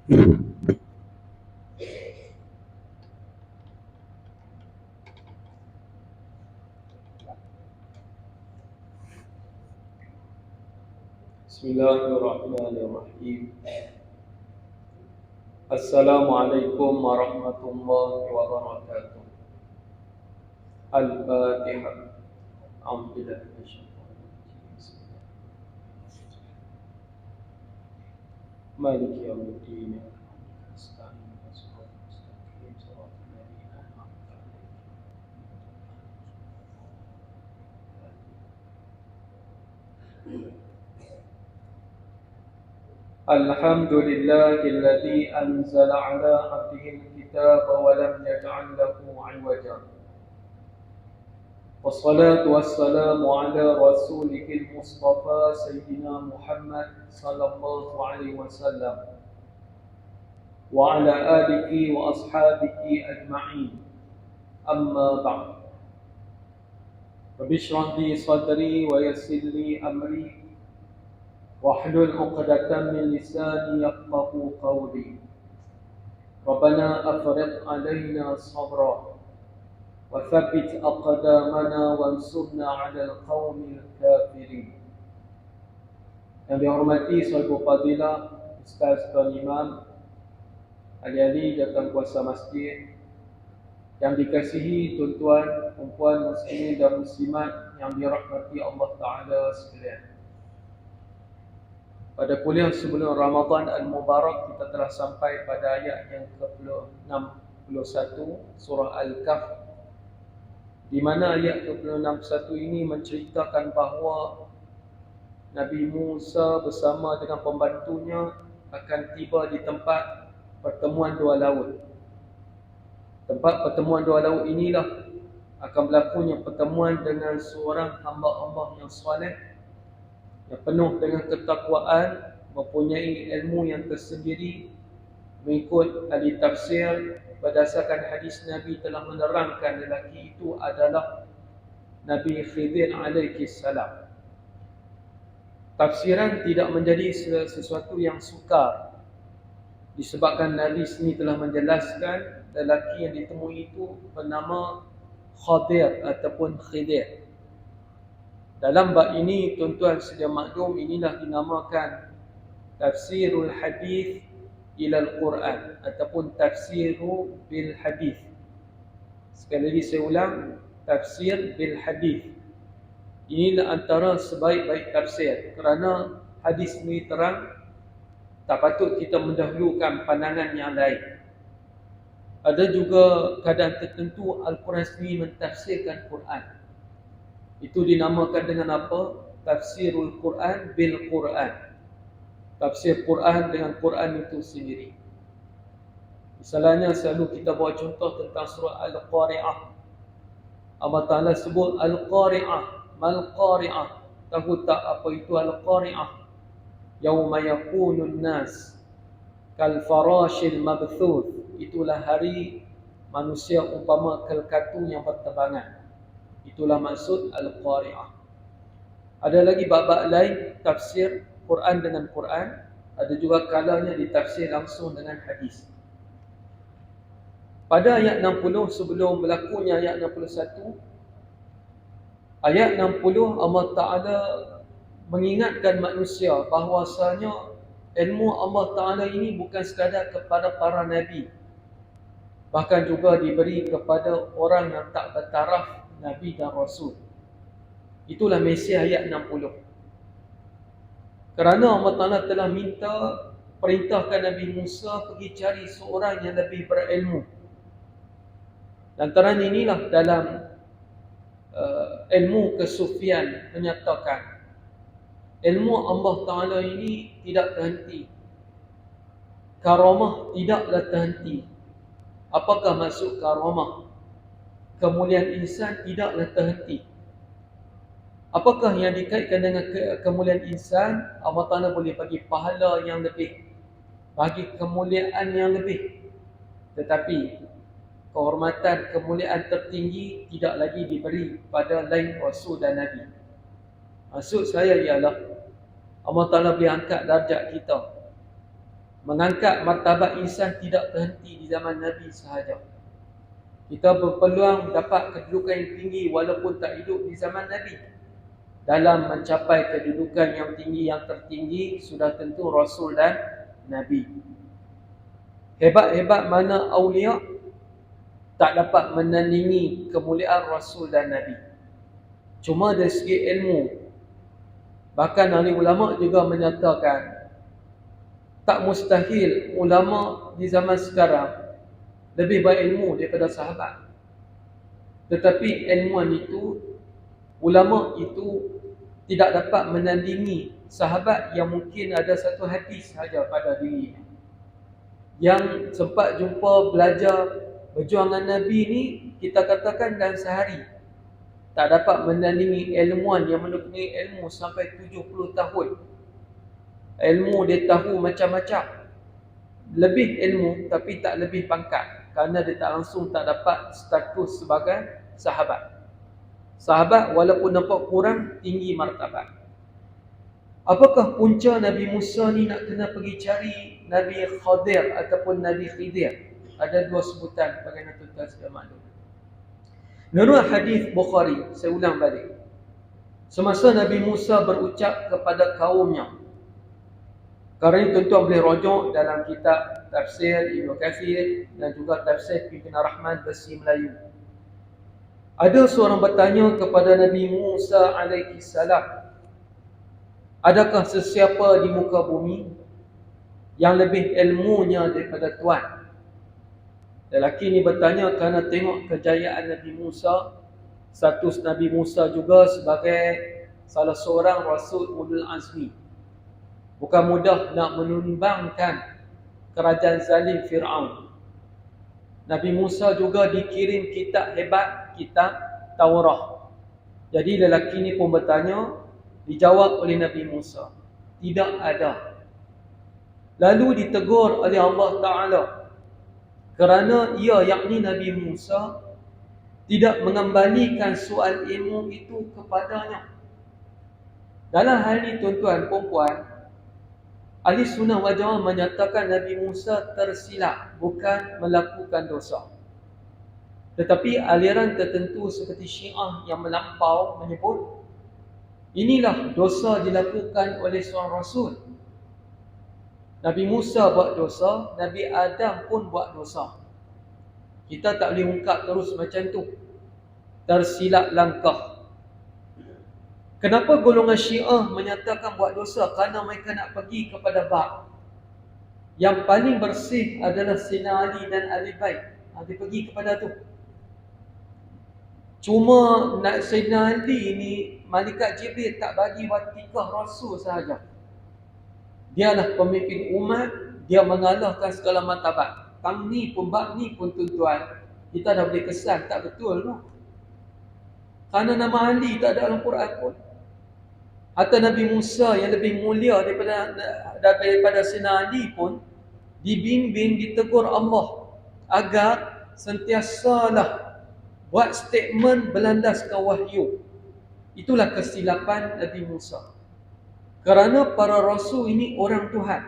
Bismillahirrahmanirrahim. Assalamualaikum warahmatullahi wabarakatuh. Al-Fatihah. A'udzubillahi minasyaitonir rajim. Maliki yaumiddin. Alhamdulillahilladzi anzala ala 'abdihi al-kitaba wa lam yaj'al lahu 'iwaja. Wassalatu wassalamu ala rasulihil mustafa sayyidina Muhammad sallallahu alaihi wasallam wa ala alihi wa ashabihi ajma'in. Amma ba'd. Rabbi shrah li sadri wa yassir li amri wahlul 'uqdatam min lisani yafqahu qawli. Rabbana afriq 'alaina sabra wa thabbit aqdamana wansurna 'alal qaumil kafirin. Yang dihormati Sahibu Fadilah Ustaz Tuan Imam ahli-ahli jawatan kuasa masjid, yang dikasihi tuan-tuan, perempuan muslimin dan muslimat yang dirahmati Allah Ta'ala sekalian. Pada kuliah sebelum Ramadan Al-Mubarak, kita telah sampai pada ayat yang ke-61 surah Al-Kahf, di mana ayat ke-61 ini menceritakan bahawa Nabi Musa bersama dengan pembantunya akan tiba di tempat pertemuan dua laut. Tempat pertemuan dua laut inilah akan berlakunya pertemuan dengan seorang hamba Allah yang soleh, yang penuh dengan ketakwaan, mempunyai ilmu yang tersendiri. Mengikut ahli tafsir, berdasarkan hadis Nabi telah menerangkan lelaki itu adalah Nabi Khidir alaihi salam. Tafsiran tidak menjadi sesuatu yang sukar, disebabkan Nabi sini telah menjelaskan lelaki yang ditemui itu bernama Khadir ataupun Khidir. Dalam bab ini, tuan-tuan sedia maklum, inilah dinamakan tafsirul hadis ilal Quran ataupun tafsiru bil hadis. Sekali lagi saya ulang, tafsir bil hadis. Inilah antara sebaik-baik tafsir, kerana hadis ini terang, tak patut kita mendahulukan pandangan yang lain. Ada juga keadaan tertentu Al-Quran sendiri mentafsirkan Quran. Itu dinamakan dengan apa? Tafsirul Quran bil Quran. Tafsir Quran dengan Quran itu sendiri. Misalnya selalu kita bawa contoh tentang surah Al-Qari'ah. Allah Ta'ala sebut Al-Qari'ah. Mal Qari'ah. Tahu tak apa itu Al-Qari'ah? Yauma yakunun nas kal farashil mabthuth. Itulah hari manusia umpama kelkatu yang berterbangan. Itulah maksud Al-Qari'ah. Ada lagi bab-bab lain tafsir Quran dengan Quran. Ada juga kalanya ditafsir langsung dengan hadis. Pada ayat 60 sebelum berlakunya ayat 61, ayat 60 Allah Ta'ala mengingatkan manusia bahawasanya ilmu Allah Ta'ala ini bukan sekadar kepada para Nabi, bahkan juga diberi kepada orang yang tak bertaraf Nabi dan Rasul. Itulah mesej ayat 60. Kerana Allah Ta'ala telah perintahkan Nabi Musa pergi cari seorang yang lebih berilmu. Lantaran inilah dalam ilmu kesufian menyatakan ilmu Allah Ta'ala ini tidak terhenti. Karamah tidaklah terhenti. Apakah maksud karamah? Kemuliaan insan tidaklah terhenti. Apakah yang dikaitkan dengan kemuliaan insan? Allah Ta'ala boleh bagi pahala yang lebih, bagi kemuliaan yang lebih. Tetapi kehormatan, kemuliaan tertinggi tidak lagi diberi pada lain Rasul dan Nabi. Maksud saya ialah Allah Ta'ala boleh angkat darjat kita. Mengangkat martabat insan tidak terhenti di zaman Nabi sahaja. Kita berpeluang dapat kedudukan yang tinggi walaupun tak hidup di zaman Nabi. Dalam mencapai kedudukan yang tinggi, yang tertinggi, sudah tentu Rasul dan Nabi. Hebat-hebat mana awliya, tak dapat menandingi kemuliaan Rasul dan Nabi. Cuma dari segi ilmu, bahkan ahli ulama juga menyatakan tak mustahil ulama di zaman sekarang lebih berilmu daripada sahabat. Tetapi ilmuwan itu, ulama itu tidak dapat menandingi sahabat yang mungkin ada satu hadis sahaja pada dirinya. Yang sempat jumpa belajar perjuangan Nabi ni, kita katakan dalam sehari, tak dapat menandingi ilmuwan yang mempunyai ilmu sampai 70 tahun. Ilmu dia tahu macam-macam. Lebih ilmu tapi tak lebih pangkat, kerana dia tak langsung tak dapat status sebagai sahabat. Sahabat walaupun nampak kurang, tinggi martabat. Apakah punca Nabi Musa ni nak kena pergi cari Nabi Khadir ataupun Nabi Khidir? Ada dua sebutan bagaimana tuan-tuan sudah maklum. Menurut hadis Bukhari, saya ulang balik. Semasa Nabi Musa berucap kepada kaumnya, kerana ini tuan-tuan boleh rujuk dalam kitab tafsir Ibn Kathir dan juga tafsir Ibn Rahman versi Melayu. Ada seorang bertanya kepada Nabi Musa alaihi salam, adakah sesiapa di muka bumi yang lebih ilmunya daripada Tuhan? Lelaki ini bertanya kerana tengok kejayaan Nabi Musa, status Nabi Musa juga sebagai salah seorang Rasul Ulul Azmi. Bukan mudah nak menumbangkan kerajaan zalim Fir'aun. Nabi Musa juga dikirim kitab hebat, kitab Taurah. Jadi lelaki ini pun bertanya, dijawab oleh Nabi Musa, tidak ada. Lalu ditegur oleh Allah Ta'ala, kerana ia, yakni Nabi Musa, tidak mengembalikan soal ilmu itu kepadanya. Dalam hal ini tuan-tuan, puan-puan, Ahli Sunnah wal Jamaah menyatakan Nabi Musa tersilap, bukan melakukan dosa. Tetapi aliran tertentu seperti Syiah yang melampau menyebut inilah dosa dilakukan oleh seorang Rasul. Nabi Musa buat dosa, Nabi Adam pun buat dosa. Kita tak boleh ungkap terus macam tu. Tersilap langkah. Kenapa golongan Syiah menyatakan buat dosa? Kerana mereka nak pergi kepada bab. Yang paling bersih adalah Sayyidina Ali dan Ahli Bait. Dia pergi kepada tu. Cuma Sayyidina Ali ni, Malaikat Jibril tak bagi watikah Rasul sahaja. Dia adalah pemimpin umat, dia mengalahkan segala martabat. Tang ni pun, bab ni pun tuan-tuan, kita dah boleh kesan tak betul tu. Kerana nama Ali tak ada dalam Quran pun. Atau Nabi Musa yang lebih mulia daripada Sayyidina Ali pun dibimbing, ditegur Allah agar sentiasalah buat statement berlandaskan wahyu. Itulah kesilapan Nabi Musa. Kerana para rasul ini orang Tuhan.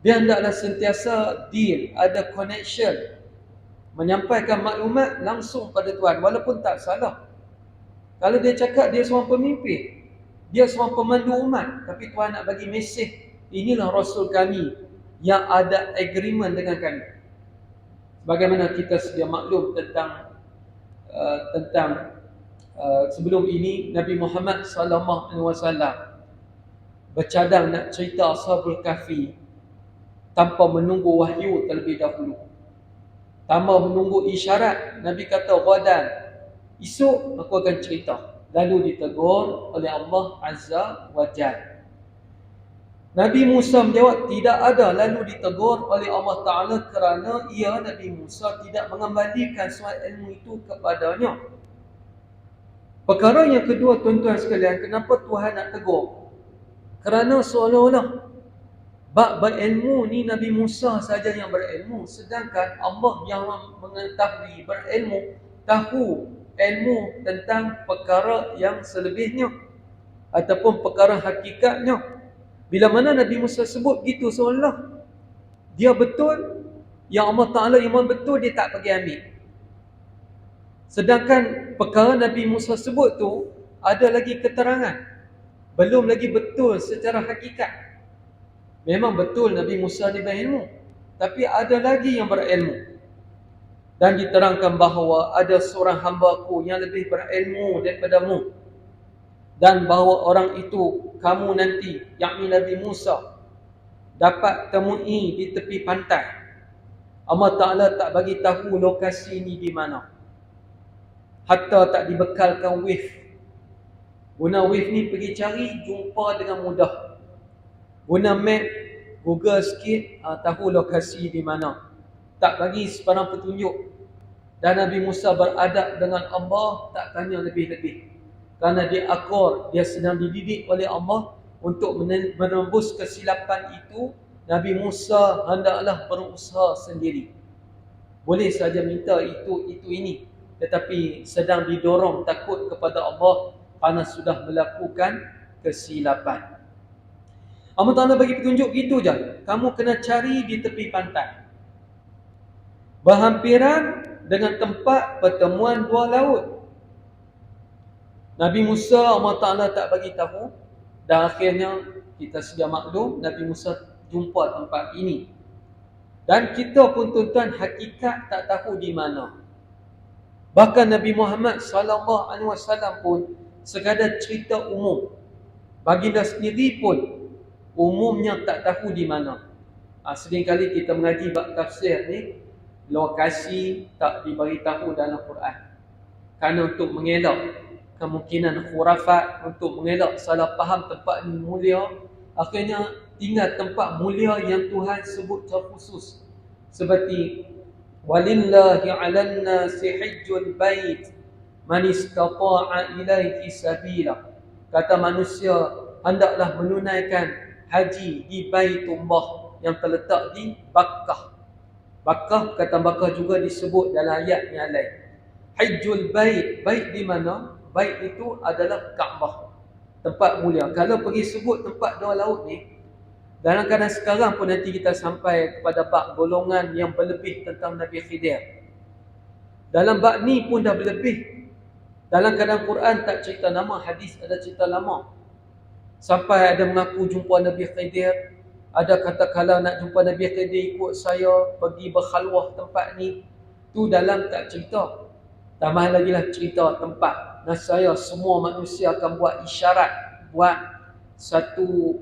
Dia hendaklah sentiasa deal, ada connection, menyampaikan maklumat langsung pada Tuhan, walaupun tak salah. Kalau dia cakap dia seorang pemimpin, dia seorang pemandu umat, tapi Tuhan nak bagi mesej, inilah Rasul kami yang ada agreement dengan kami. Bagaimana kita sedia maklum tentang sebelum ini Nabi Muhammad sallallahu alaihi wasallam bercadang nak cerita Ashabul Kahfi tanpa menunggu wahyu terlebih dahulu. Tanpa menunggu isyarat, Nabi kata, "Ghadan, esok aku akan cerita." Lalu ditegur oleh Allah Azza wa Jalla. Nabi Musa menjawab, tidak ada. Lalu ditegur oleh Allah Ta'ala kerana ia, Nabi Musa, tidak mengembalikan soal ilmu itu kepadanya. Perkara yang kedua, tuan-tuan sekalian, kenapa Tuhan nak tegur? Kerana seolah-olah bab berilmu ni Nabi Musa saja yang berilmu, sedangkan Allah yang mengetahui, berilmu, tahu ilmu tentang perkara yang selebihnya ataupun perkara hakikatnya. Bila mana Nabi Musa sebut gitu seolah dia betul, yang Allah Ta'ala iman betul, dia tak pergi ambil. Sedangkan perkara Nabi Musa sebut tu ada lagi keterangan, belum lagi betul secara hakikat. Memang betul Nabi Musa ni berilmu, tapi ada lagi yang berilmu. Dan diterangkan bahawa ada seorang hamba-Ku yang lebih berilmu daripadamu, dan bahawa orang itu kamu nanti, yakni Nabi Musa, dapat temui di tepi pantai. Allah Ta'ala tak bagi tahu lokasi ni di mana, hatta tak dibekalkan wave. Guna wave ni pergi cari, jumpa dengan mudah. Guna map, Google sikit, tahu lokasi di mana. Tak bagi sebarang petunjuk. Dan Nabi Musa beradab dengan Allah, tak tanya lebih-lebih. Kerana dia akur, dia sedang dididik oleh Allah untuk menembus kesilapan itu. Nabi Musa hendaklah berusaha sendiri. Boleh saja minta itu ini, tetapi sedang didorong takut kepada Allah kerana sudah melakukan kesilapan. Allah Ta'ala bagi petunjuk gitu je. Kamu kena cari di tepi pantai, berhampiran dengan tempat pertemuan dua laut. Nabi Musa Allah Ta'ala tak bagi tahu, dan akhirnya kita sudah maklum Nabi Musa jumpa tempat ini. Dan kita pun tuan-tuan hakikat tak tahu di mana. Bahkan Nabi Muhammad SAW pun sekadar cerita umum. Baginda sendiri pun umumnya tak tahu di mana. Seringkali kita mengaji bab tafsir ni, lokasi tak diberitahu dalam Quran. Kerana untuk mengelak kemungkinan khurafat, untuk mengelak salah faham tempat ni mulia, akhirnya tinggal tempat mulia yang Tuhan sebut terkhusus. Seperti walillahi 'alan nasi hajjul bait man istata'a ilaihi sabila. Kata manusia hendaklah menunaikan haji di Baitullah yang terletak di Makkah. Makkah, kata Makkah juga disebut dalam ayat yang lain. Hajjul bait, bait di mana? Bait itu adalah Kaabah, tempat mulia. Kalau pergi sebut tempat dua laut ni, dalam keadaan sekarang pun nanti kita sampai kepada bab golongan yang berlebih tentang Nabi Khidir. Dalam bab ni pun dah berlebih. Dalam keadaan Quran tak cerita nama, hadis ada cerita lama. Sampai ada mengaku jumpa Nabi Khidir. Ada kata kalau nak jumpa Nabi Khidir, ikut saya pergi berkhalwah tempat ni. Tu dalam tak cerita. Tambah lagi lah cerita tempat. Nasaya semua manusia akan buat isyarat, buat satu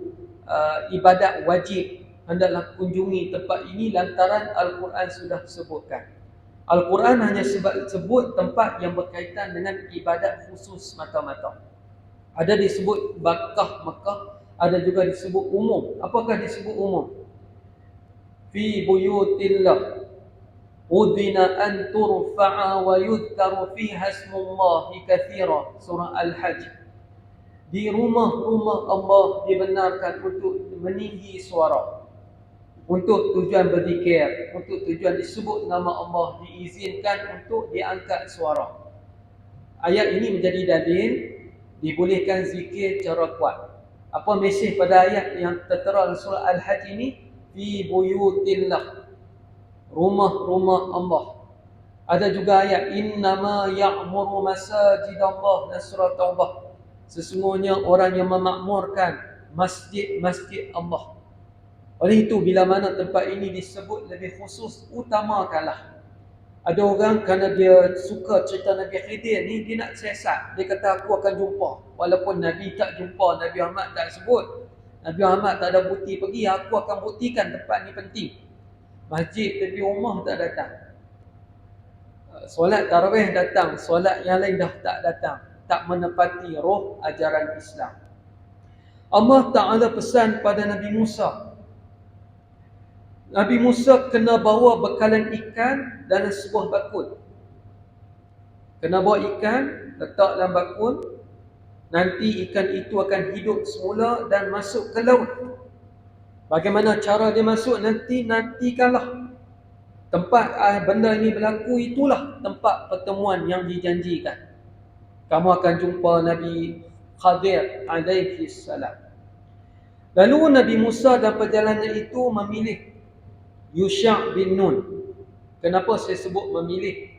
ibadat wajib, hendaklah kunjungi tempat ini lantaran Al-Quran sudah sebutkan. Al-Quran hanya sebut tempat yang berkaitan dengan ibadat khusus mata-mata. Ada disebut Makkah, ada juga disebut umum. Apakah disebut umum? Fi buyutillah udhina an turfa'a wa yudhkaru fiha ismullahi katsira. Surah Al-Hajj. Di rumah-rumah Allah dibenarkan untuk meninggi suara, untuk tujuan berzikir, untuk tujuan disebut nama Allah, diizinkan untuk diangkat suara. Ayat ini menjadi dalil dibolehkan zikir cara kuat. Apa mesej pada ayat yang tertera dalam surah Al-Hajj ini? Fi buyutillah, rumah-rumah Allah. Ada juga ayat innama ya'muru masajidallah, dan surah Taubah. Sesungguhnya orang yang memakmurkan masjid-masjid Allah. Oleh itu, bila mana tempat ini disebut lebih khusus, utamakanlah. Ada orang kerana dia suka cerita Nabi Khidir ni, dia nak siasat. Dia kata aku akan jumpa. Walaupun Nabi tak jumpa, Nabi Muhammad tak sebut, Nabi Muhammad tak ada bukti pergi, aku akan buktikan tempat ni penting. Masjid tepi rumah tak datang. Solat tarawih datang, solat yang lain dah tak datang. Tak menepati roh ajaran Islam. Allah Ta'ala pesan pada Nabi Musa. Nabi Musa kena bawa bekalan ikan dalam sebuah bakul. Kena bawa ikan, letak dalam bakul. Nanti ikan itu akan hidup semula dan masuk ke laut. Bagaimana cara dia masuk? Nantikanlah. Tempat benda ini berlaku, itulah tempat pertemuan yang dijanjikan. Kamu akan jumpa Nabi Khidir alaihi salam. Lalu Nabi Musa dalam perjalanan itu memilih Yusha' bin Nun. Kenapa saya sebut memilih?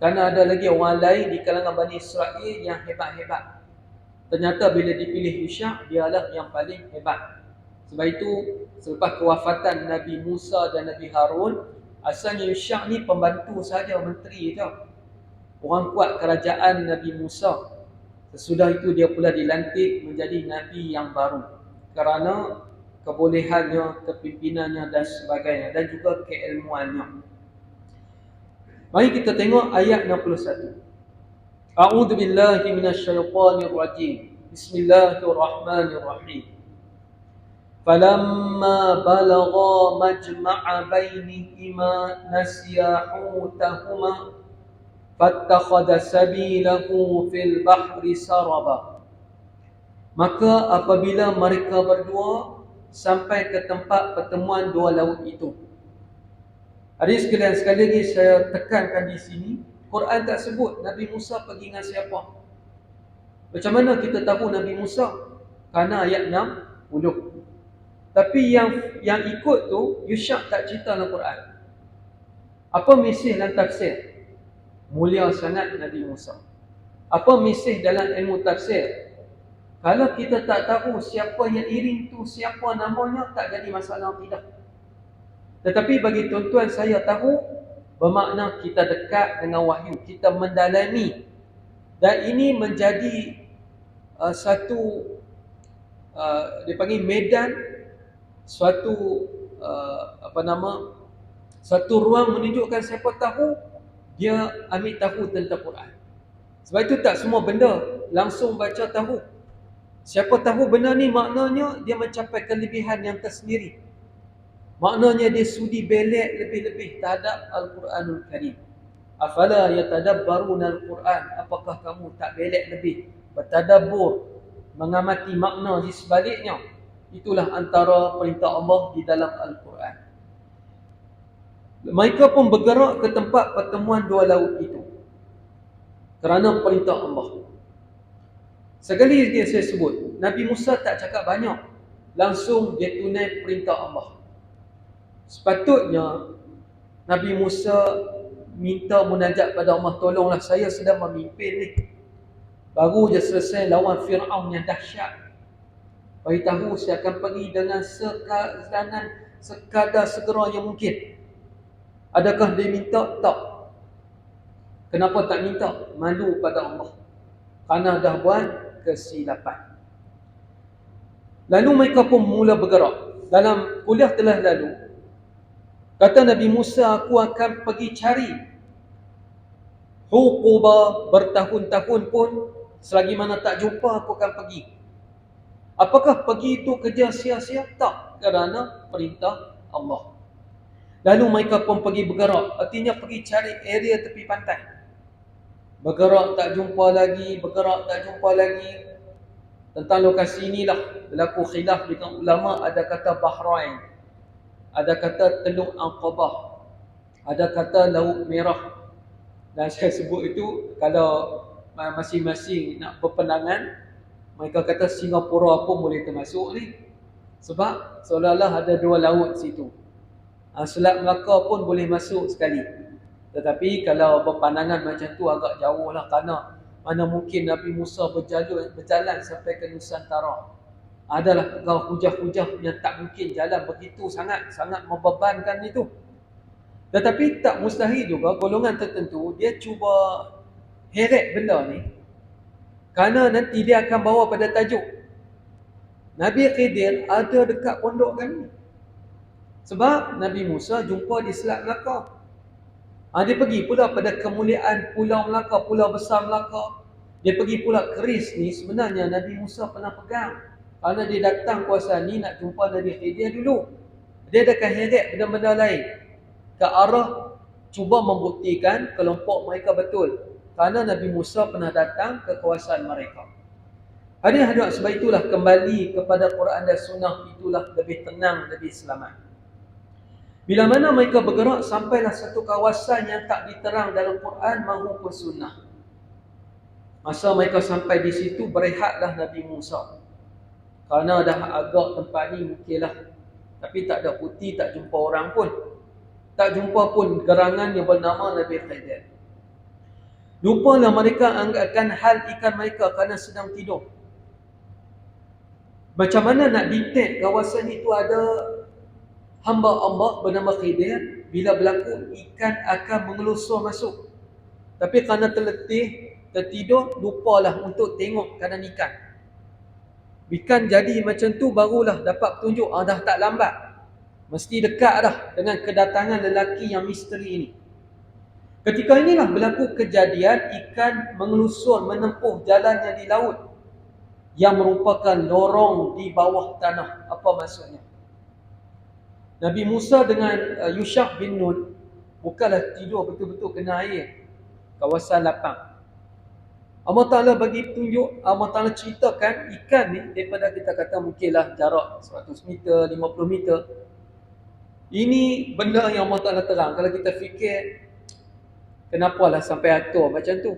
Kerana ada lagi orang lain di kalangan Bani Israel yang hebat-hebat. Ternyata bila dipilih Yusha', dialah yang paling hebat. Sebab itu, selepas kewafatan Nabi Musa dan Nabi Harun, asalnya Yusha' ni pembantu saja, menteri je. Orang kuat kerajaan Nabi Musa. Sesudah itu dia pula dilantik menjadi Nabi yang baru. Kerana kebolehannya, kepimpinannya dan sebagainya. Dan juga keilmuannya. Mari kita tengok ayat 61. A'udzu billahi minasyaitonir rajim. Bismillahirrahmanirrahim. Falamma balagha majma'a bainihima nasiya hutahuma fattakhadha sabilahu fil bahri saraba. Maka apabila mereka berdua sampai ke tempat pertemuan dua laut itu. Hadis sekali lagi saya tekankan di sini, Quran tak sebut Nabi Musa pergi dengan siapa. Macam mana kita tahu Nabi Musa? Kerana ayat 60. Tapi yang ikut tu Yusha' tak cerita dalam Quran. Apa mesej dalam tafsir? Mulia sangat Nabi Musa. Apa mesej dalam ilmu tafsir? Kalau kita tak tahu siapa yang iring tu, siapa namanya, tak jadi masalah tidak. Tetapi bagi tuan-tuan saya tahu, bermakna kita dekat dengan wahyu, kita mendalami. Dan ini menjadi satu dipanggil medan, suatu satu ruang menunjukkan siapa tahu dia ambil tahu tentang Quran. Sebab itu tak semua benda langsung baca tahu. Siapa tahu benda ni maknanya dia mencapai kelebihan yang tersendiri. Maknanya dia sudi belek lebih-lebih terhadap Al-Quranul Karim. Afala yatadabbaruna Al-Quran? Apakah kamu tak belek lebih bertadabbur, mengamati makna di sebaliknya? Itulah antara perintah Allah di dalam Al-Quran. Mereka pun bergerak ke tempat pertemuan dua laut itu kerana perintah Allah. Sekali lagi saya sebut, Nabi Musa tak cakap banyak, langsung dia tunai perintah Allah. Sepatutnya Nabi Musa minta munajat pada Allah, tolonglah saya sedang memimpin ni. Baru je selesai lawan Fir'aun yang dahsyat. Beritahu saya akan pergi dengan sekadar segera yang mungkin. Adakah dia minta? Tak. Kenapa tak minta? Malu pada Allah. Kerana dah buat kesilapan. Lalu mereka pun mula bergerak. Dalam kuliah telah lalu, kata Nabi Musa, aku akan pergi cari Huquba bertahun-tahun pun, selagi mana tak jumpa aku akan pergi. Apakah pergi itu kerja sia-sia? Tak, kerana perintah Allah. Lalu mereka pun pergi bergerak, artinya pergi cari area tepi pantai. Bergerak tak jumpa lagi, bergerak tak jumpa lagi. Tentang lokasi inilah berlaku khilaf dengan ulama, ada kata Bahrain, ada kata Teluk Aqabah, ada kata Laut Merah. Dan saya sebut itu, kalau masing-masing nak berpendangan, mereka kata Singapura pun boleh termasuk ni. Sebab seolah-olah ada dua laut situ. Selat Melaka pun boleh masuk sekali. Tetapi kalau berpandangan macam tu agak jauh lah, kerana mana mungkin Nabi Musa berjalan sampai ke Nusantara. Adalah hujah-hujah yang tak mungkin jalan begitu sangat membebankan itu. Tetapi tak mustahil juga golongan tertentu dia cuba heret benda ni, kerana nanti dia akan bawa pada tajuk Nabi Khidir ada dekat pondok kami. Sebab Nabi Musa jumpa di Selat Melaka. Dia pergi pula pada kemuliaan Pulau Melaka, Pulau Besar Melaka. Dia pergi pula keris ni sebenarnya Nabi Musa pernah pegang. Kerana dia datang kuasa ni nak jumpa Nabi Khidir dulu. Dia akan heret benda-benda lain ke arah cuba membuktikan kelompok mereka betul. Kerana Nabi Musa pernah datang ke kawasan mereka. Hadirin sebab itulah kembali kepada Quran dan Sunnah, itulah lebih tenang, lebih selamat. Bila mana mereka bergerak sampailah satu kawasan yang tak diterang dalam Quran maupun Sunnah. Masa mereka sampai di situ, berehatlah Nabi Musa. Kerana dah agak tempat ni mungkinlah. Tapi tak ada putih, tak jumpa orang pun. Tak jumpa pun gerangan yang bernama Nabi Khidir. Lupalah mereka akan hal ikan mereka kerana sedang tidur. Macam mana nak detect kawasan itu ada hamba Allah bernama Khidir? Bila berlaku, ikan akan mengelusur masuk. Tapi kerana terletih, tertidur, lupalah untuk tengok keadaan ikan. Ikan jadi macam tu barulah dapat petunjuk, dah tak lambat. Mesti dekat dah dengan kedatangan lelaki yang misteri ini. Ketika inilah berlaku kejadian ikan mengelusur menempuh jalannya di laut yang merupakan lorong di bawah tanah. Apa maksudnya? Nabi Musa dengan Yushak bin Nun bukanlah tidur betul-betul kena air, kawasan lapang. Allah Ta'ala bagi petunjuk, Allah Ta'ala ceritakan ikan ni daripada kita kata mungkinlah jarak 100 meter, 50 meter. Ini benda yang Allah Ta'ala terang. Kalau kita fikir, kenapalah sampai atur macam tu?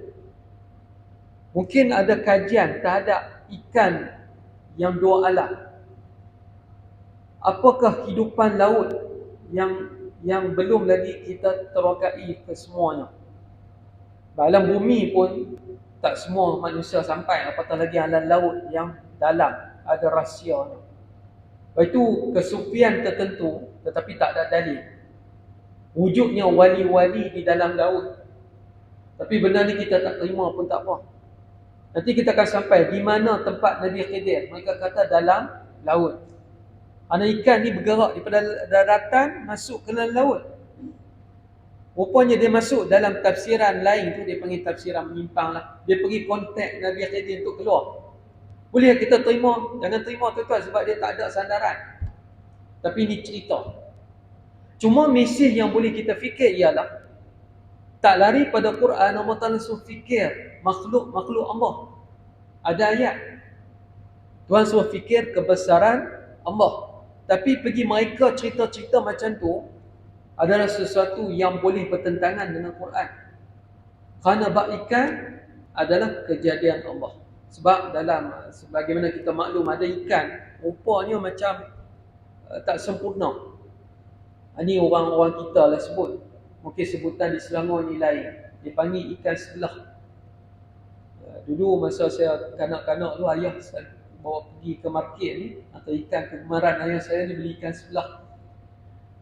Mungkin ada kajian terhadap ikan yang dua alam. Apakah kehidupan laut yang belum lagi kita terokai ke semuanya? Alam bumi pun tak semua manusia sampai, apatah lagi alam laut yang dalam, ada rahsianya. Lepas itu kesufian tertentu tetapi tak ada dalil. Wujudnya wali-wali di dalam laut. Tapi benda ni kita tak terima pun tak apa. Nanti kita akan sampai di mana tempat Nabi Khidir. Mereka kata dalam laut. Anak ikan ni bergerak daripada daratan masuk ke dalam laut. Rupanya dia masuk dalam tafsiran lain tu, dia panggil tafsiran menyimpang lah. Dia pergi kontak Nabi Khidir untuk keluar. Boleh kita terima? Jangan terima tuan-tuan sebab dia tak ada sandaran. Tapi ini cerita. Cuma mesej yang boleh kita fikir ialah tak lari pada Quran. Allah Ta'ala suruh fikir makhluk Allah. Ada ayat Tuhan suruh fikir kebesaran Allah. Tapi pergi mereka cerita-cerita macam tu adalah sesuatu yang boleh bertentangan dengan Quran. Kerana bab ikan adalah kejadian Allah. Sebab dalam, sebagaimana kita maklum, ada ikan rupanya macam tak sempurna. Ini orang-orang kita lah sebut. Mungkin sebutan di Selangor ni lain. Dia panggil ikan sebelah. Dulu masa saya kanak-kanak tu, ayah saya bawa pergi ke market ni, atau ikan kegemaran ayah saya ni, beli ikan sebelah.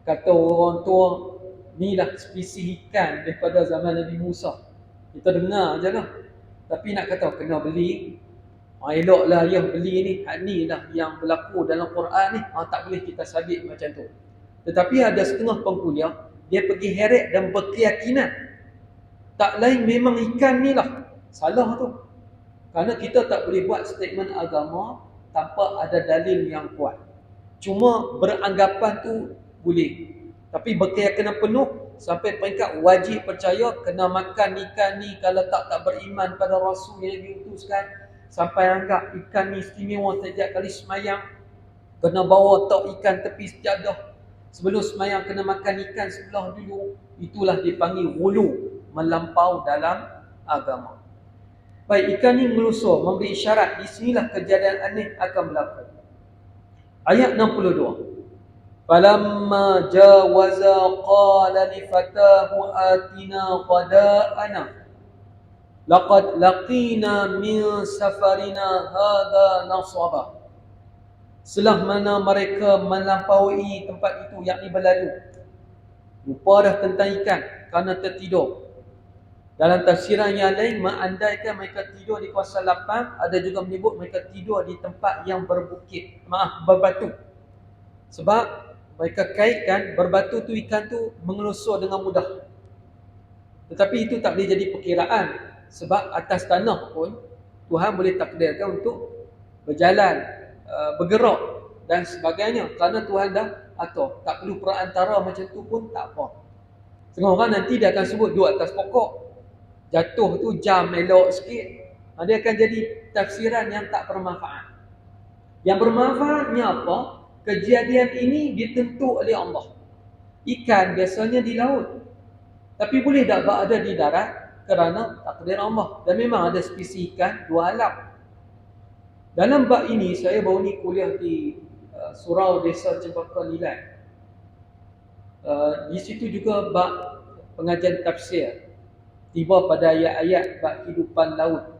Kata orang tua, inilah spesies ikan daripada zaman Nabi Musa. Kita dengar je lah. Tapi nak kata kena beli, eloklah ayah beli ni. Ni lah yang berlaku dalam Quran ni. Tak boleh kita sabit macam tu. Tetapi ada setengah pengkuliah, dia pergi heret dan berkeyakinan tak lain memang ikan ni lah. Salah tu. Kerana kita tak boleh buat statement agama tanpa ada dalil yang kuat. Cuma beranggapan tu boleh. Tapi berkeyakinan penuh sampai peringkat wajib percaya, kena makan ikan ni, kalau tak beriman pada Rasul yang diutuskan. Sampai anggap ikan ni istimewa, setiap kali semayang kena bawa tok ikan tepi sejadah. Sebelum semayang kena makan ikan sebelah dulu. Itulah dipanggil ghulu, melampau dalam agama. Baik, ikan ni melusur, memberi isyarat. Di sinilah kejadian aneh akan berlaku. Ayat 62. Falamma jawaza qala li fatahu atina qada'ana laqad laqina min safarina hadha nasaba. Setelah mana mereka melampaui tempat itu, yakni berlalu, lupa dah tentang ikan kerana tertidur. Dalam tafsiran yang lain mengandaikan mereka tidur di kawasan lapang. Ada juga menyebut mereka tidur di tempat yang berbatu. Sebab mereka kaitkan berbatu tu, ikan tu mengelusur dengan mudah. Tetapi itu tak boleh jadi perkiraan. Sebab atas tanah pun Tuhan boleh takdirkan untuk berjalan, bergerak dan sebagainya. Kerana Tuhan dah atur. Tak perlu perantara macam tu pun tak apa. Setengah orang nanti dia akan sebut duduk atas pokok, jatuh tu jam elok sikit. Dia akan jadi tafsiran yang tak bermanfaat. Yang bermanfaatnya apa? Kejadian ini ditentu oleh Allah. Ikan biasanya di laut, tapi boleh tak berada di darat kerana takdir Allah. Dan memang ada spesies ikan dua alam. Dalam bab ini saya baru ni kuliah di Surau Desa Cempaka Lilan. Di situ juga bab pengajian tafsir. Tiba pada ayat-ayat bab kehidupan laut.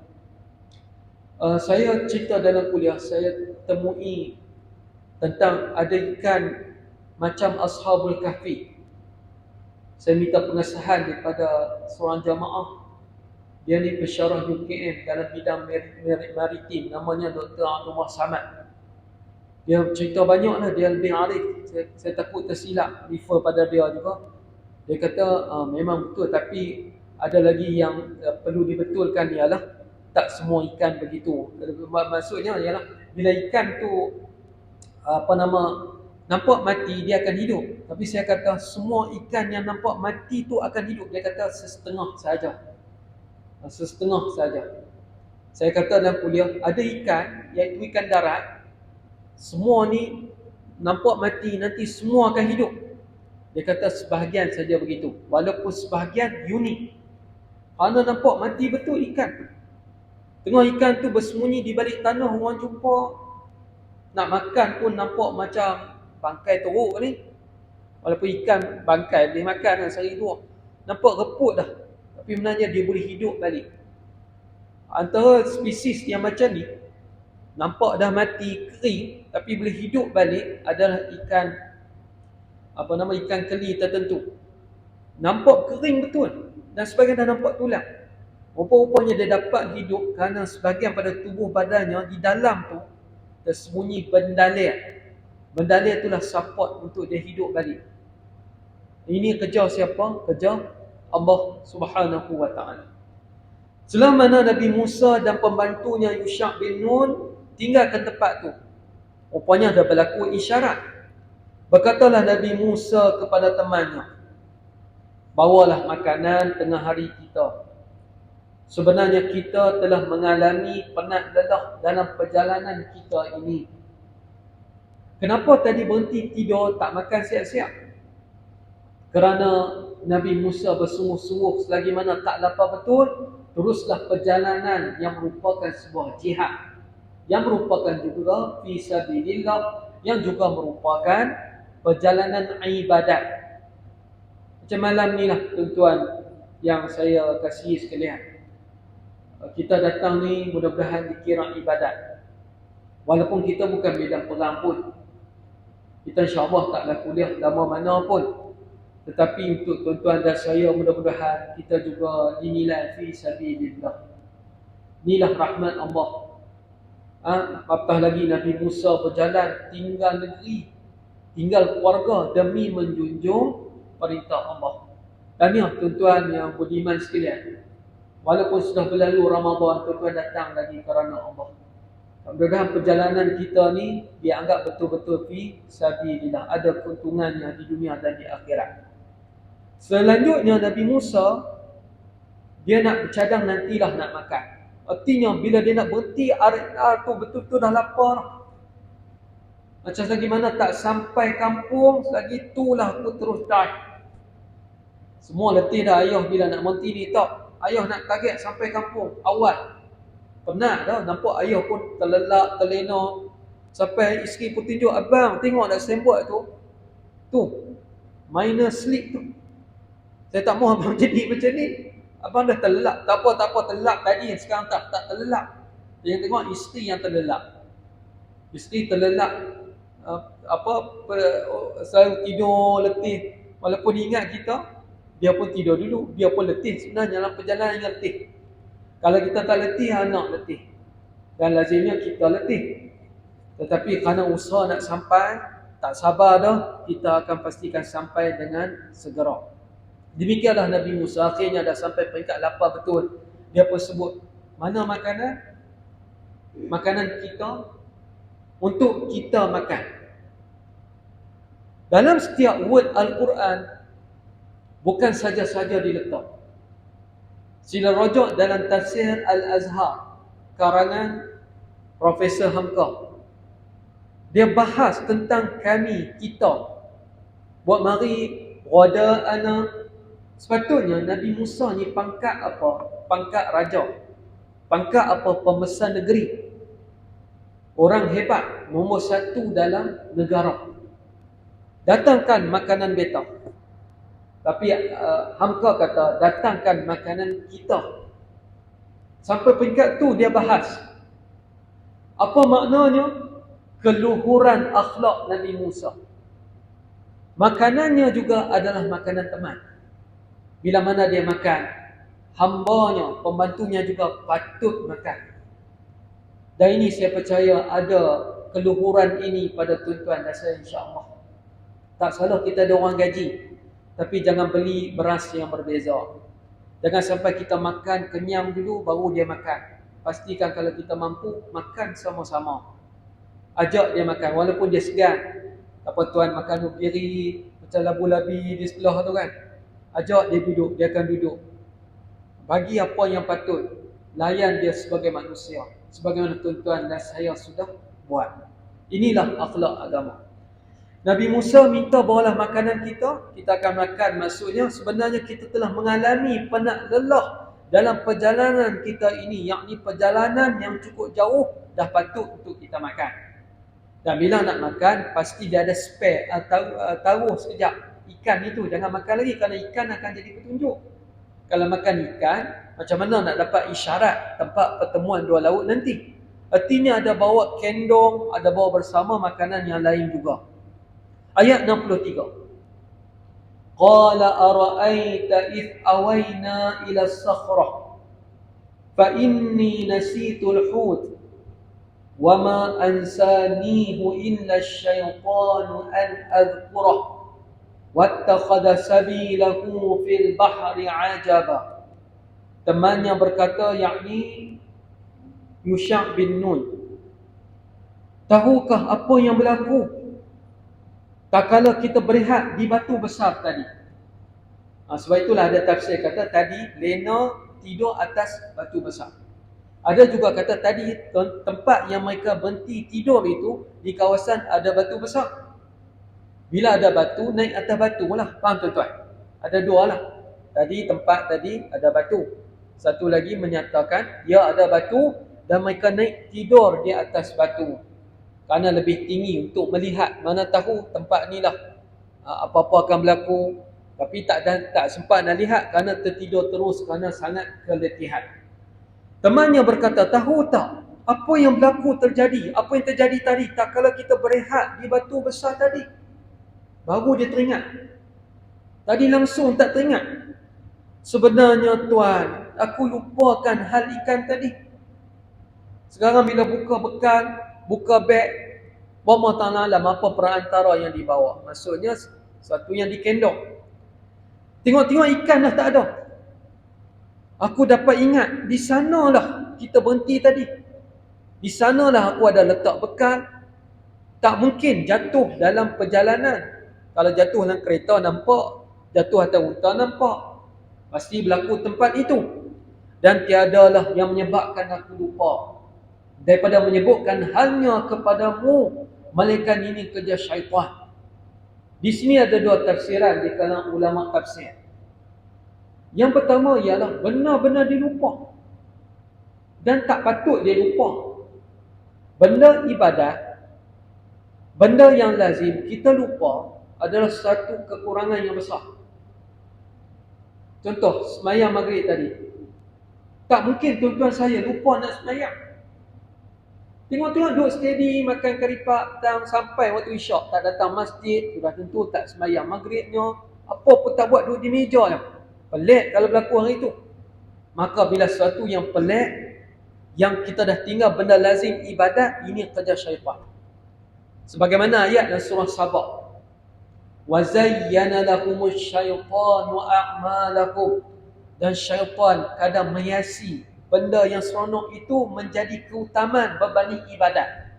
Saya cerita dalam kuliah, saya temui tentang ada ikan macam Ashabul Kahfi. Saya minta pengesahan daripada seorang jamaah. Dia ni pensyarah UKM dalam bidang maritim, namanya Dr. Abdul Samad. Dia cerita banyak lah, dia lebih arif. Saya takut tersilap refer pada dia juga. Dia kata memang betul, tapi ada lagi yang perlu dibetulkan, ialah tak semua ikan begitu. Maksudnya ialah bila ikan tu nampak mati, dia akan hidup. Tapi saya kata semua ikan yang nampak mati tu akan hidup. Dia kata setengah saja. Setengah saja. Saya kata dalam kuliah, ada ikan, iaitu ikan darat, semua ni nampak mati, nanti semua akan hidup. Dia kata sebahagian saja begitu. Walaupun sebahagian unik. Kerana nampak mati betul ikan. Tengah ikan tu bersembunyi di balik tanah, orang jumpa, nak makan pun nampak macam bangkai teruk ni. Walaupun ikan bangkai boleh makan kan, sehari dua. Nampak reput dah. Tapi sebenarnya dia boleh hidup balik. Antara spesies yang macam ni, nampak dah mati, kering, tapi boleh hidup balik adalah ikan ikan keli tertentu. Nampak kering betul dan sebagian dah nampak tulang. Rupa-rupanya dia dapat hidup kerana sebahagian pada tubuh badannya di dalam tu tersembunyi bendalir. Bendalir itulah support untuk dia hidup balik. Ini kerja siapa? Kerja Allah Subhanahu wa ta'ala. Selama mana Nabi Musa dan pembantunya Yusha' bin Nun tinggalkan tempat tu, rupanya dah berlaku isyarat. Berkatalah Nabi Musa kepada temannya, bawalah makanan tengah hari kita. Sebenarnya kita telah mengalami penat lelah dalam perjalanan kita ini. Kenapa tadi berhenti tidur, tak makan siap-siap? Kerana Nabi Musa bersungguh-sungguh selagi mana tak lapar betul, teruslah perjalanan yang merupakan sebuah jihad, yang merupakan juga fi sabilillah, yang juga merupakan perjalanan ibadat. Macam malam ni lah tuan-tuan yang saya kasih sekalian. Kita datang ni mudah-mudahan dikira ibadat. Walaupun kita bukan bidang perang pun. Kita insya-Allah taklah kuliah lama mana pun. Tetapi untuk tuan-tuan dan saya, mudah-mudahan kita juga dinilai fi sabilillah. Inilah rahmat Allah. Apatah lagi Nabi Musa berjalan tinggal negeri, tinggal keluarga demi menjunjung perintah Allah. Dan ni tuan-tuan yang beriman sekalian, walaupun sudah berlalu Ramadan, tuan-tuan datang lagi kerana Allah. Mudah-mudahan perjalanan kita ni dianggap betul-betul fi sabilillah, ada keuntungannya di dunia dan di akhirat. Selanjutnya Nabi Musa, dia nak bercadang nantilah nak makan. Artinya bila dia nak berhenti RR tu betul-betul dah lapar. Macam lagi mana tak sampai kampung, selagi itulah aku terus dive. Semua letih dah ayah bila nak berhenti ni tak. Ayah nak target sampai kampung awal. Penat dah, nampak ayah pun terlelap, terlena. Sampai isteri pun tunjuk, abang tengok dah sembot tu. Tu, minor sleep tu. Saya tak mahu abang jadi macam ni. Abang dah terlelap. Tak apa, terlelap tadi. Sekarang tak terlelap. Yang tengok isteri yang terlelap. Isteri terlelap. Selalu tidur letih. Walaupun ingat kita, dia pun tidur dulu. Dia pun letih. Sebenarnya dalam perjalanan yang letih. Kalau kita tak letih, anak letih. Dan lazimnya kita letih. Tetapi kerana usaha nak sampai, tak sabar dah, kita akan pastikan sampai dengan segera. Demikianlah Nabi Musa akhirnya dah sampai peringkat lapar betul. Dia pun sebut, mana makanan? Makanan kita untuk kita makan. Dalam setiap word Al-Quran bukan saja-saja diletak. Sila rujuk dalam tafsir Al-Azhar karangan Profesor Hamka. Dia bahas tentang kami, kita. Buat mari wada'ana. Sepatutnya Nabi Musa ni pangkat apa? Pangkat raja. Pangkat apa? Pembesar negeri. orang hebat, nombor satu dalam negara. Datangkan makanan beta. Tapi Hamka kata, datangkan makanan kita. Sampai peringkat tu dia bahas. Apa maknanya? Keluhuran akhlak Nabi Musa. Makanannya juga adalah makanan teman. Bila mana dia makan, hambanya, pembantunya juga patut makan. Dan ini saya percaya ada keluhuran ini pada tuan-tuan dan saya, insya-Allah. Tak salah kita ada orang gaji, tapi jangan beli beras yang berbeza. Jangan sampai kita makan kenyang dulu baru dia makan. Pastikan kalau kita mampu, makan sama-sama. Ajak dia makan walaupun dia segan. Apa tuan makan upiri macam labu-labi di sebelah tu kan. Ajak dia duduk, dia akan duduk. Bagi apa yang patut. Layan dia sebagai manusia. Sebagaimana tuan-tuan dan saya sudah buat. Inilah akhlak agama. Nabi Musa minta bawalah makanan kita, kita akan makan. Maksudnya sebenarnya kita telah mengalami penat lelah dalam perjalanan kita ini, yakni perjalanan yang cukup jauh, dah patut untuk kita makan. Dan bila nak makan, pasti dia ada spare, taruh sekejap. Ikan itu jangan makan lagi kerana ikan akan jadi petunjuk. Kalau makan ikan, macam mana nak dapat isyarat tempat pertemuan dua laut nanti? Artinya ada bawa kendong, ada bawa bersama makanan yang lain juga. Ayat 63. Qala ara'aita id awayna ila as-sakhrah fa inni nasitul hut wa ma ansanihu illa asy-syaitanu an adhkurah wattakhadha sabilahu fil bahri ajaba. Temannya berkata, yakni Yusha' bin Nun, tahukah apa yang berlaku tak kala kita berehat di batu besar tadi? Sebab itulah ada tafsir kata tadi lena tidur atas batu besar. Ada juga kata tadi tempat yang mereka berhenti tidur itu di kawasan ada batu besar. Bila ada batu, naik atas batu lah. Faham tuan-tuan? Ada dua lah. Tadi tempat tadi ada batu. Satu lagi menyatakan ya ada batu dan mereka naik tidur di atas batu. Kerana lebih tinggi untuk melihat. Mana tahu tempat ni lah apa-apa akan berlaku. Tapi tak sempat nak lihat kerana tertidur terus kerana sangat keletihan. Temannya berkata, tahu tak apa yang berlaku terjadi? Apa yang terjadi tadi? Tak kala kita berehat di batu besar tadi. Baru dia teringat. Tadi langsung tak teringat. Sebenarnya tuan, aku lupakan hal ikan tadi. Sekarang bila buka bekal, buka beg, Allah Ta'ala alam apa perantara yang dibawa. Maksudnya satu yang dikendong. Tengok-tengok ikan dah tak ada. Aku dapat ingat, di sanalah kita berhenti tadi. Di sanalah aku ada letak bekal. Tak mungkin jatuh dalam perjalanan. Kalau jatuh dalam kereta nampak, jatuh atas unta nampak. Pasti berlaku tempat itu. Dan tiadalah yang menyebabkan aku lupa daripada menyebutkan halnya kepadamu, melainkan ini kerja syaitan. Di sini ada dua tafsiran di kalangan ulama tafsir. Yang pertama ialah benar-benar dia lupa. Dan tak patut dia lupa. Benda ibadat, benda yang lazim, kita lupa adalah satu kekurangan yang besar. Contoh, semayang maghrib tadi. Tak mungkin tuan-tuan saya lupa nak semayang. Tengok-tengok duduk steady, makan karipak, sampai waktu isyak, tak datang masjid, sudah tentu tak semayang maghribnya. Apa pun tak buat, duduk di meja je. Pelik kalau berlaku hari itu. Maka bila sesuatu yang pelik, yang kita dah tinggal benda lazim ibadat, ini kerja syaitan. Sebagaimana ayat dalam surah Sabah. وَزَيَّنَ لَهُمُ الشَّيْطَانُ أَعْمَالَهُمْ. Dan syaitan kadang menghiasi benda yang seronok itu menjadi keutamaan berbanding ibadat.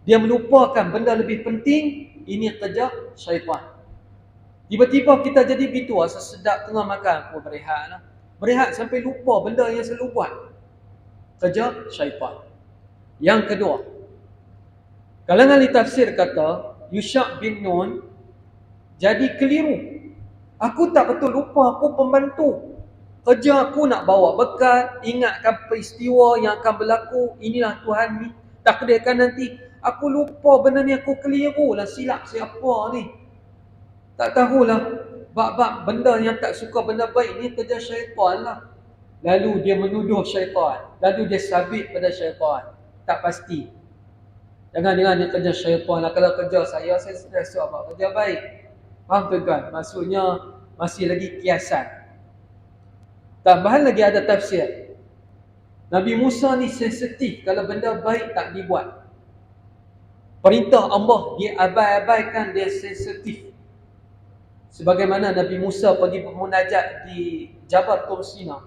Dia melupakan benda lebih penting, ini kerja syaitan. Tiba-tiba kita jadi begitu, sesedap tengah makan, aku berehat lah. Berehat sampai lupa benda yang selalu buat. Kerja syaitan. Yang kedua, kalangan ahli tafsir kata, Yusha' bin Nun jadi keliru. Aku tak betul lupa, aku pembantu. Kerja aku nak bawa bekal, ingatkan peristiwa yang akan berlaku. Inilah Tuhan Takdirkan nanti aku lupa benda ni, aku keliru lah, silap siapa ni. Tak tahulah. Bab-bab benda yang tak suka benda baik ni kerja syaitan lah. Lalu dia menuduh syaitan. Lalu dia sabit pada syaitan. Tak pasti. Jangan dia kerja syaitan lah. Kalau kerja saya rasa apa? Kerja baik. Faham tuan-tuan? Maksudnya masih lagi kiasan. Tambahan lagi ada tafsir. Nabi Musa ni sensitif kalau benda baik tak dibuat. Perintah Allah diabai-abaikan, dia sensitif. Sebagaimana Nabi Musa pergi bermunajat di Jabal Tur Sina.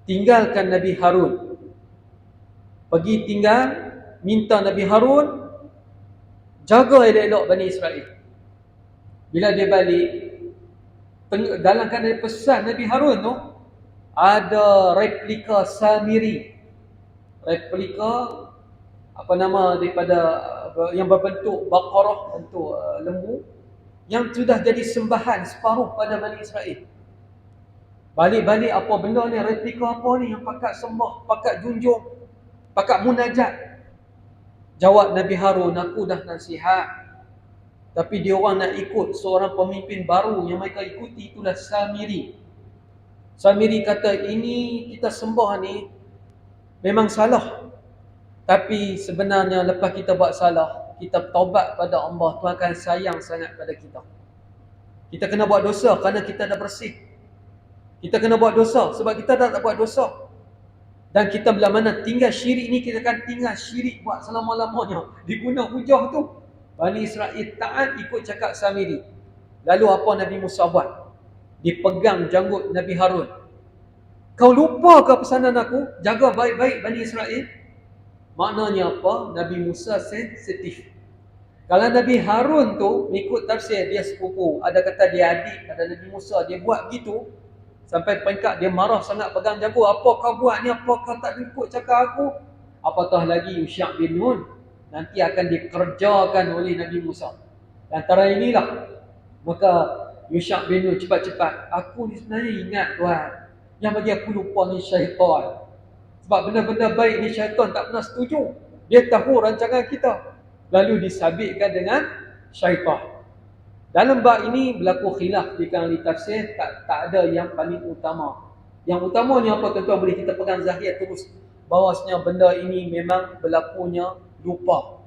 Tinggalkan Nabi Harun. Pergi tinggal, minta Nabi Harun jaga elok-elok Bani Israel. Bila dia balik, dalam keadaan pesan Nabi Harun tu, ada replika Samiri. Replika apa nama daripada yang berbentuk Baqarah, bentuk lembu, yang sudah jadi sembahan separuh pada Bani Israel. Balik-balik apa benda ni, replika apa ni yang pakat sembah, pakat junjung, pakat munajat. Jawab Nabi Harun, aku dah nasihat, tapi dia orang nak ikut seorang pemimpin baru yang mereka ikuti, itulah Samiri. Samiri kata, ini kita sembah ni memang salah, tapi sebenarnya lepas kita buat salah, kita taubat pada Allah, Tuhan akan sayang sangat pada kita. Kita kena buat dosa kerana kita dah bersih. Kita kena buat dosa sebab kita dah tak buat dosa. Dan kita bila mana tinggal syirik ni, kita akan tinggal syirik buat selama-lamanya. Di guna hujah tu, Bani Israel taat ikut cakap Samiri. Lalu apa Nabi Musa buat? Dipegang janggut Nabi Harun. Kau lupa ke pesanan aku? Jaga baik-baik Bani Israel. Maknanya apa? Nabi Musa sensitif. Kalau Nabi Harun tu, ikut tafsir, dia sepupu. Ada kata dia adik pada Nabi Musa. Dia buat gitu, sampai peringkat dia marah sangat, pegang janggut. Apa kau buat ni? Apa kau tak ikut cakap aku? Apatah lagi Yusha' bin Nun, nanti akan dikerjakan oleh Nabi Musa. Antara inilah, maka Yusha' bin Nun cepat-cepat, aku ni sebenarnya ingat Tuhan, yang bagi aku lupa ni syaitan. Sebab benda-benda baik ni syaitan tak pernah setuju. Dia tahu rancangan kita. Lalu disabitkan dengan syaitan. Dalam bab ini berlaku khilaf di kalangan tafsir, tak ada yang paling utama. Yang utama ni apa tuan-tuan, boleh kita pegang zahir terus, bahawasanya benda ini memang berlakunya lupa.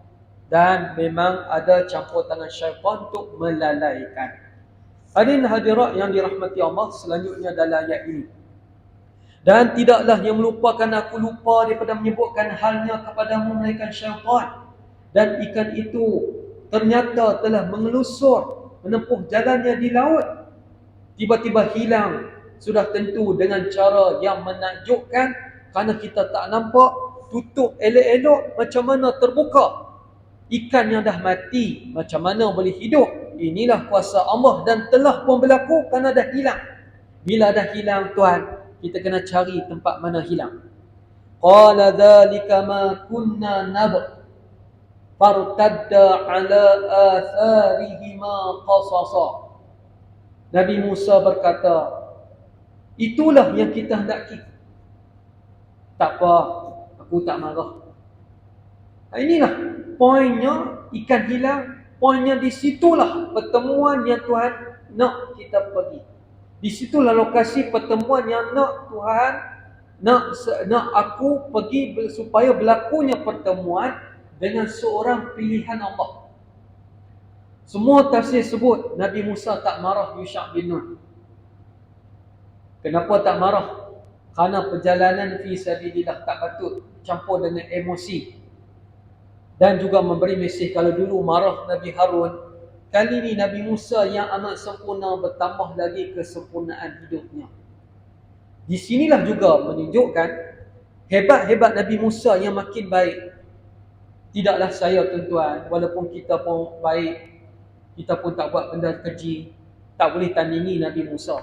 Dan memang ada campur tangan syaitan untuk melalaikan. Hadirin hadirat yang dirahmati Allah, selanjutnya dalam ayat ini. Dan tidaklah yang melupakan aku lupa daripada menyebutkan halnya kepadamu melainkan syaitan. Dan ikan itu ternyata telah mengelusur, menempuh jalannya di laut. Tiba-tiba hilang, sudah tentu dengan cara yang menakjubkan, kerana kita tak nampak, tutup elok-elok macam mana terbuka. Ikan yang dah mati macam mana boleh hidup? Inilah kuasa Allah dan telah pun berlaku kerana dah hilang. Bila dah hilang tuan, kita kena cari tempat mana hilang. Qala dzalika ma kunna nab fartadda ala atharihima qasasa. Nabi Musa berkata, itulah yang kita hendaki. Tak apa, aku tak marah. Inilah poinnya, ikan hilang. Poinnya di situlah pertemuan yang Tuhan nak kita pergi. Di situlah lokasi pertemuan yang nak Tuhan, nak aku pergi supaya berlakunya pertemuan dengan seorang pilihan Allah. Semua tafsir sebut Nabi Musa tak marah Yusha' bin Nun. Kenapa tak marah? Kerana perjalanan fi sabilillah tak patut campur dengan emosi. Dan juga memberi mesej, kalau dulu marah Nabi Harun, kali ini Nabi Musa yang amat sempurna bertambah lagi kesempurnaan hidupnya. Di sinilah juga menunjukkan hebat-hebat Nabi Musa yang makin baik. Tidaklah saya tuan-tuan, walaupun kita pun baik, kita pun tak buat benda keji, tak boleh tandingi Nabi Musa.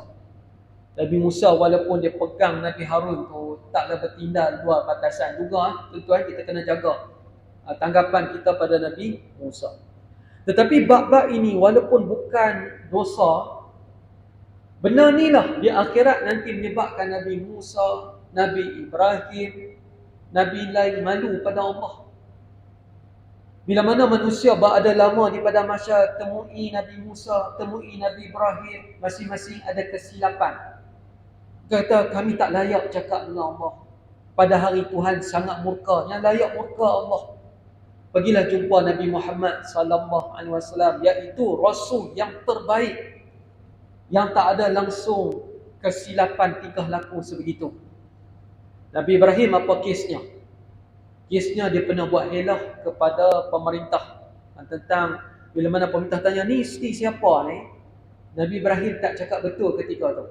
Nabi Musa walaupun dia pegang Nabi Harun tu, taklah bertindak luar batasan juga. Tuan-tuan, kita kena jaga tanggapan kita pada Nabi Musa. Tetapi bab-bab ini walaupun bukan dosa, benar ni lah di akhirat nanti menyebabkan Nabi Musa, Nabi Ibrahim, Nabi lain malu pada Allah. Bila mana manusia berada lama di padang mahsyar, temui Nabi Musa, temui Nabi Ibrahim, masing-masing ada kesilapan. Kata, kami tak layak cakap dengan Allah. Pada hari Tuhan sangat murka, yang layak murka Allah. Pergilah jumpa Nabi Muhammad sallallahu alaihi wasallam, iaitu rasul yang terbaik, yang tak ada langsung kesilapan tingkah laku sebegitu. Nabi Ibrahim apa kesnya? Kesnya dia pernah buat helah kepada pemerintah tentang bila mana pemerintah tanya, ni isteri siapa ni? Nabi Ibrahim tak cakap betul ketika tu.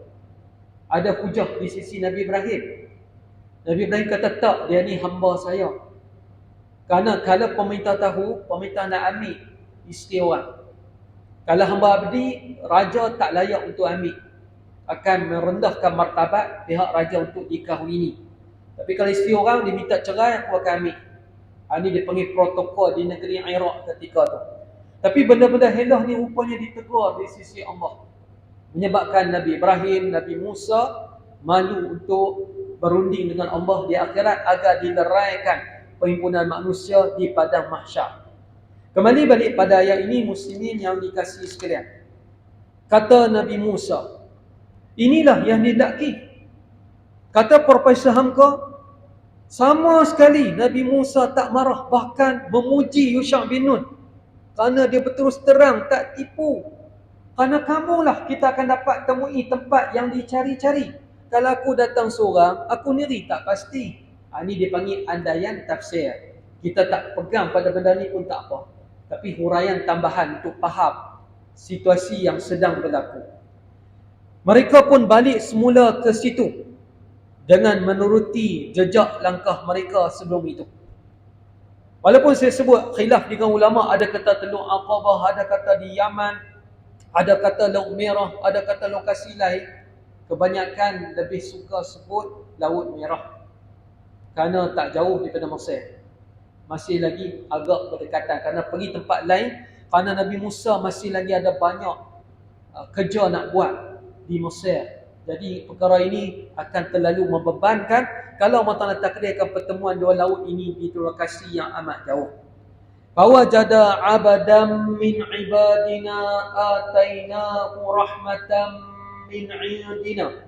Ada hujah di sisi Nabi Ibrahim. Nabi Ibrahim kata, tak, dia ni hamba saya. Kerana kalau pemerintah tahu, pemerintah nak ambil isteri orang. Kalau hamba abdi, raja tak layak untuk ambil. Akan merendahkan martabat pihak raja untuk dikahwini. Tapi kalau isteri orang, dia minta cerai, aku akan ambil. Ini dipanggil protokol di negeri Iraq ketika tu. Tapi benda-benda helah ni rupanya ditegur di sisi Allah. Menyebabkan Nabi Ibrahim, Nabi Musa malu untuk berunding dengan Allah di akhirat agar dileraikan perhimpunan manusia di padang mahsyar. Kembali balik pada ayat ini, muslimin yang dikasihi sekalian. Kata Nabi Musa, inilah yang didaki. Kata Profesor Hamka, sama sekali Nabi Musa tak marah, bahkan memuji Yusha' bin Nun. Kerana dia berterus terang, tak tipu. Kerana kamulah kita akan dapat temui tempat yang dicari-cari. Kalau aku datang seorang, aku sendiri tak pasti. Ini dipanggil andaian tafsir. Kita tak pegang pada benda ni pun tak apa. Tapi huraian tambahan untuk faham situasi yang sedang berlaku. Mereka pun balik semula ke situ dengan menuruti jejak langkah mereka sebelum itu. Walaupun saya sebut khilaf dengan ulama, ada kata Teluk Aqabah, ada kata di Yaman, ada kata Laut Merah, ada kata lokasi lain, kebanyakan lebih suka sebut Laut Merah. Kerana tak jauh daripada Mesir. Masih lagi agak berdekatan. Kerana pergi tempat lain, kerana Nabi Musa masih lagi ada banyak kerja nak buat di Mesir. Jadi perkara ini akan terlalu membebankan kalau Allah Ta'ala takdirkan pertemuan dua laut ini di lokasi yang amat jauh. Fawajada abadam min ibadina atainahu rahmatan min indina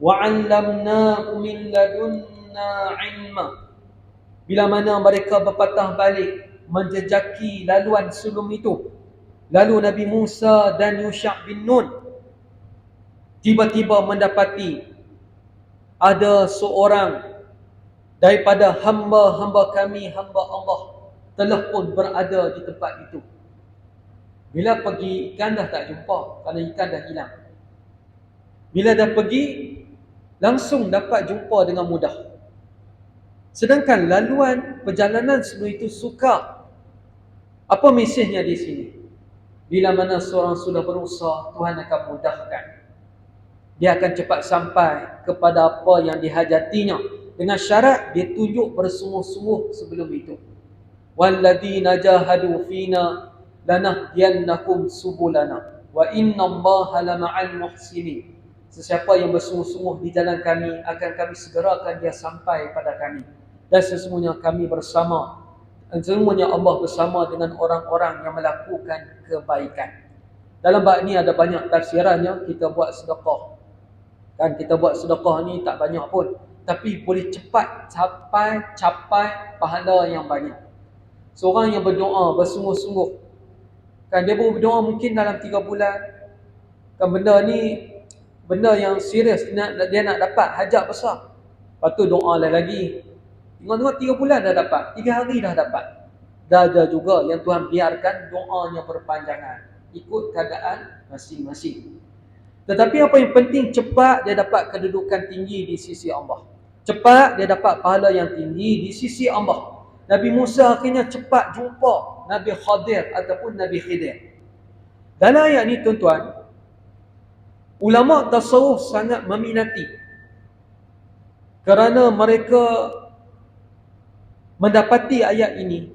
wa 'allamnahu min ladunna 'ilma. Bila mana mereka berpatah balik menjejaki laluan sebelum itu, lalu Nabi Musa dan Yusha' bin Nun tiba-tiba mendapati ada seorang daripada hamba-hamba kami, hamba Allah, telah pun berada di tempat itu. Bila pergi, ikan dah tak jumpa kerana ikan dah hilang. Bila dah pergi, langsung dapat jumpa dengan mudah. Sedangkan laluan perjalanan sebelum itu sukar. Apa mesejnya di sini? Bila mana seorang sudah berusaha, Tuhan akan mudahkan. Dia akan cepat sampai kepada apa yang dihajatinya. Dengan syarat dia tunjuk bersungguh-sungguh sebelum itu. Walladzina jahadu fina lanahdiyannakum subulana wa innallaha lama'al muhsinin. Sesiapa yang bersungguh-sungguh di jalan kami, akan kami segerakan dia sampai pada kami. Dan sesungguhnya kami bersama, dan sesungguhnya Allah bersama dengan orang-orang yang melakukan kebaikan. Dalam bab ini ada banyak tafsirannya. Kita buat sedekah. Kan kita buat sedekah ni tak banyak pun, tapi boleh cepat capai pahala yang banyak. Seorang yang berdoa bersungguh-sungguh, kan dia berdoa mungkin dalam 3 bulan. Kan benda ni benda yang serius, dia nak dapat hajat besar. Lepas tu doa lagi. Tengok-tengok 3 bulan dah dapat, 3 hari dah dapat. Dah ada juga yang Tuhan biarkan doanya berpanjangan ikut keadaan masing-masing. Tetapi apa yang penting, cepat dia dapat kedudukan tinggi di sisi Allah. Cepat dia dapat pahala yang tinggi di sisi Allah. Nabi Musa akhirnya cepat jumpa Nabi Khadir ataupun Nabi Khidir. Dalam ayat ni tuan-tuan, ulama tasawuf sangat meminati. Kerana mereka mendapati ayat ini,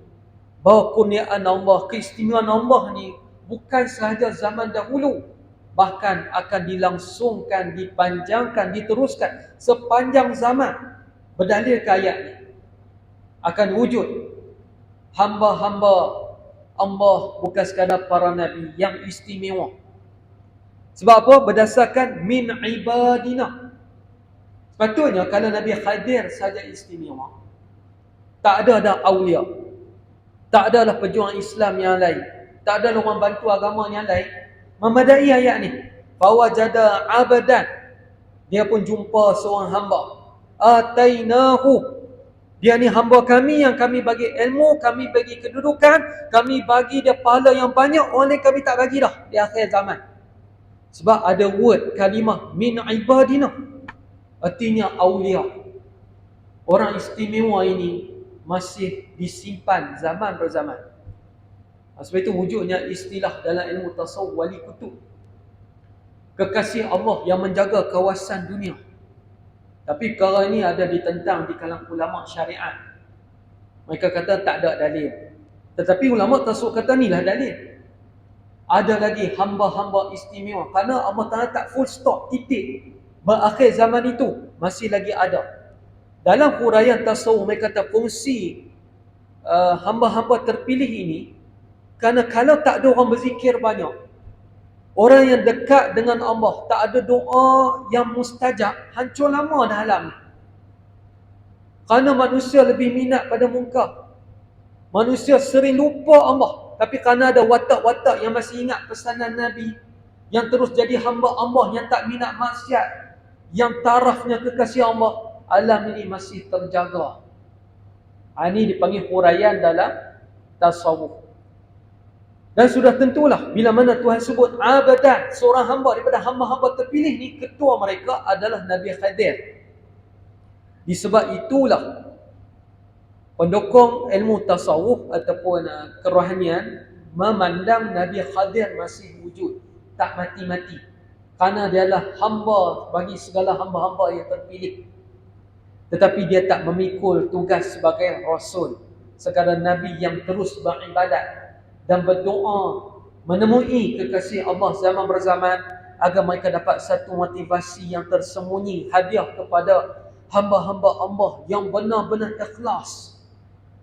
bahawa kurniaan Allah, keistimewaan Allah ni bukan sahaja zaman dahulu, bahkan akan dilangsungkan, dipanjangkan, diteruskan sepanjang zaman. Berdalil ke ayat ni akan wujud hamba-hamba Allah bukan sekadar para nabi yang istimewa. Sebab apa? Berdasarkan min ibadina. Sepatutnya kalau Nabi Khadir saja istimewa, tak ada dah awliya, tak ada lah pejuang Islam yang lain, tak ada orang bantu agama yang lain. Memadai ayat ni. Fawajada abadan, dia pun jumpa seorang hamba. Atainahu, dia ni hamba kami yang kami bagi ilmu, kami bagi kedudukan, kami bagi dia pahala yang banyak, oleh kami tak bagi dah di akhir zaman. Sebab ada word kalimah min ibadina, artinya awliya. Orang istimewa ini masih disimpan zaman berzaman. Sebab itu wujudnya istilah dalam ilmu tasawuf wali kutub, kekasih Allah yang menjaga kawasan dunia. Tapi perkara ini ada ditentang di kalangan ulama syariat. Mereka kata tak ada dalil. Tetapi ulama tasawuf kata inilah dalil. Ada lagi hamba-hamba istimewa. Kerana Allah Ta'ala tak full stop, titik. Berakhir zaman itu masih lagi ada. Dalam huraian tasawuf mereka kata fungsi hamba-hamba terpilih ini, kerana kalau tak ada orang berzikir banyak, orang yang dekat dengan Allah, tak ada doa yang mustajab, hancur lama dah alam ni. Kerana manusia lebih minat pada muka. Manusia sering lupa Allah. Tapi kerana ada watak-watak yang masih ingat pesanan Nabi, yang terus jadi hamba Allah, yang tak minat maksiat, yang tarafnya kekasih Allah, alam ini masih terjaga. Ini dipanggil huraian dalam tasawuf. Dan sudah tentulah bila mana Tuhan sebut abadan, seorang hamba daripada hamba-hamba terpilih ni, ketua mereka adalah Nabi Khadir. Disebab itulah pendukung ilmu tasawuf ataupun kerohanian memandang Nabi Khadir masih wujud, tak mati-mati. Kerana dia adalah hamba bagi segala hamba-hamba yang terpilih. Tetapi dia tak memikul tugas sebagai Rasul, sekadar Nabi yang terus beribadat dan berdoa menemui kekasih Allah zaman berzaman, agar mereka dapat satu motivasi yang tersembunyi, hadiah kepada hamba-hamba Allah yang benar-benar ikhlas,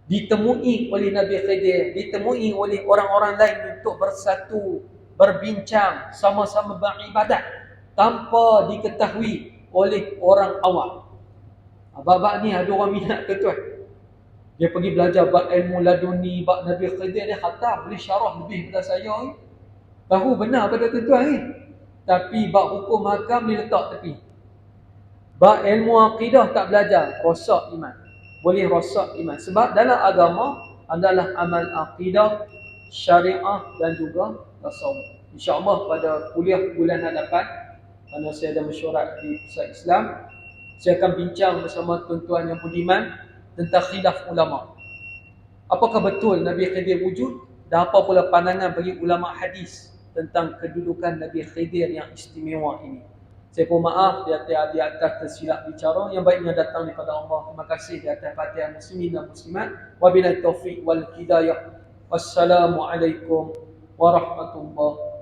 ditemui oleh Nabi Khidir, ditemui oleh orang-orang lain untuk bersatu, berbincang, sama-sama beribadat tanpa diketahui oleh orang awam. Bab-bab ni ada orang minat tuan-tuan. Dia pergi belajar bab ilmu laduni, bab Nabi Khidir, dia khatam, boleh syarah lebih daripada saya ni. Tahu benar pada tuan-tuan ni. Tapi bab hukum hakam dia letak tepi. Bab ilmu akidah tak belajar, rosak iman. Boleh rosak iman. Sebab dalam agama adalah amal akidah, syariah dan juga tasawuf. InsyaAllah pada kuliah bulan hadapan, kerana saya ada mesyuarat di Pusat Islam, saya akan bincang bersama tuan-tuan yang budiman tentang khilaf ulama. Apakah betul Nabi Khidir wujud? Dan apa pula pandangan bagi ulama hadis tentang kedudukan Nabi Khidir yang istimewa ini? Saya pun maaf di atas tersilap bicara. Yang baiknya datang daripada Allah. Terima kasih di atas perhatian muslimin dan muslimat. Wabillahi taufiq wal hidayah. Wassalamualaikum warahmatullahi